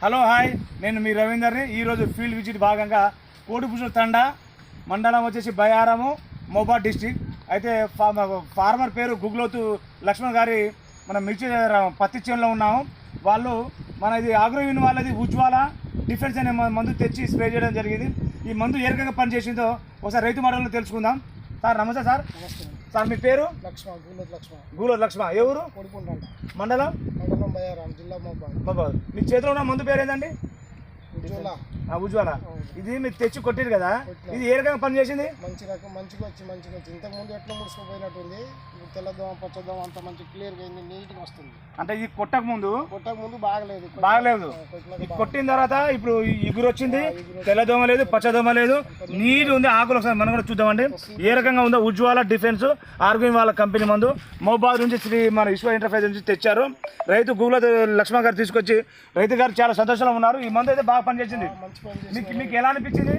Hello hi, నేను మీ రవీందర్ని. ఈరోజు field visit భాగంగా కోడిపుషుల తండ మండలం వచ్చేసి బయారము, మోబాద్ డిస్టిక్. అయితే ఫార్మర్ పేరు గుగ్లోతు లక్ష్మణ్ గారి మన మిర్చి పత్తి చేనులో ఉన్నాము. వాళ్ళు మన ఇది ఆగ్రోవిన్ వాళ్ళది ఉజ్వాల డిఫెన్స్ అనే మందు తెచ్చి స్ప్రే చేయడం జరిగింది. ఈ మందు ఏ రకంగా పనిచేసిందో ఒకసారి రైతు మాటల్లో తెలుసుకుందాం. సార్ నమస్తే సార్. నమస్తే సార్ మీ పేరు? గూలోతు లక్ష్మణ. ఏ ఊరు? మండలం బయారం, జిల్లా మోబాద్. మీ చేతిలో ఉన్న మందు పేరు ఏంటండి? ఉజ్వాల. ఇది మీరు తెచ్చి కొట్టిరు కదా, ఇది ఏ రకంగా పని చేసింది? మంచి రకం, మంచిగా వచ్చి ఇంతకుముందు ఎట్లా ముడుచుకుపోయినట్టుంది. ఇప్పుడు తెల్లదోమ పచ్చదోమ అంత మంచి క్లియర్గా అయింది, నీట్గా వస్తుంది. అంటే ఇది కొట్టక ముందు బాగలేదు. కొట్టిన తర్వాత ఇప్పుడు ఇగురు వచ్చింది, తెల్లదోమ లేదు, పచ్చదోమ లేదు, నీట్ ఉంది. ఆకులు ఒకసారి మనం కూడా చూద్దామండి ఏ రకంగా ఉందో. ఉజ్వాల డిఫెన్స్ ఆర్గోవిన్ వాళ్ళ కంపెనీ మందు మోబాద్ నుంచి మన విశ్వ ఎంటర్ప్రైజ్ నుంచి తెచ్చారు. రైతు గూగుల్ లక్ష్మణ్ గారు తీసుకొచ్చి రైతు గారు చాలా సంతోషంగా ఉన్నారు. ఈ మందు అయితే బాగా పనిచేసింది. మీకు ఎలా అనిపించింది?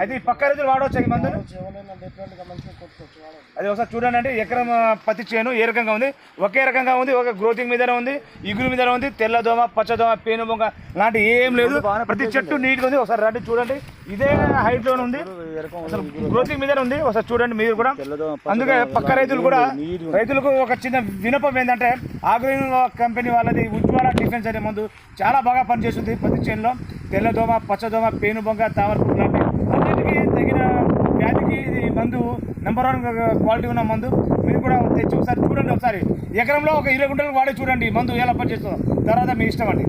అయితే ఈ పక్క రైతులు వాడవచ్చు ఈ మందుని? అది ఒకసారి చూడండి. అంటే ఎకరం పత్తి చేను ఏ రకంగా ఉంది? ఒకే రకంగా ఉంది. ఒక గ్రోతింగ్ మీదనే ఉంది, ఇగురు మీద ఉంది. తెల్లదోమ, పచ్చదోమ, పేనుబొంగ లాంటి ఏం లేదు. ప్రతి చెట్టు నీట్గా ఉంది. ఒకసారి రండి చూడండి. ఇదే హైట్ లోనే ఉంది, అసలు గ్రోతింగ్ మీదనే ఉంది. ఒకసారి చూడండి మీరు కూడా. అందుకే పక్క రైతులు కూడా, రైతులకు ఒక చిన్న వినపం ఏంటంటే ఆగ్రోవిన్ కంపెనీ వాళ్ళది ఉజ్వాల డిఫెన్స్ అనే మందు చాలా బాగా పనిచేస్తుంది పత్తి చేనులో. తెల్లదోమ, పచ్చదోమ, పేనుబొంగ, తామరపురు లాంటి అన్నిటికీ తగిన వ్యాధికి ఇది మందు నెంబర్ 1 క్వాలిటీ ఉన్న మందు. మీరు కూడా తెచ్చి ఒకసారి చూడండి. ఒకసారి ఎకరంలో ఒక 20 గుంటలు వాడి చూడండి మందు ఎలా పనిచేస్తుందో. తర్వాత మీ ఇష్టం అండి.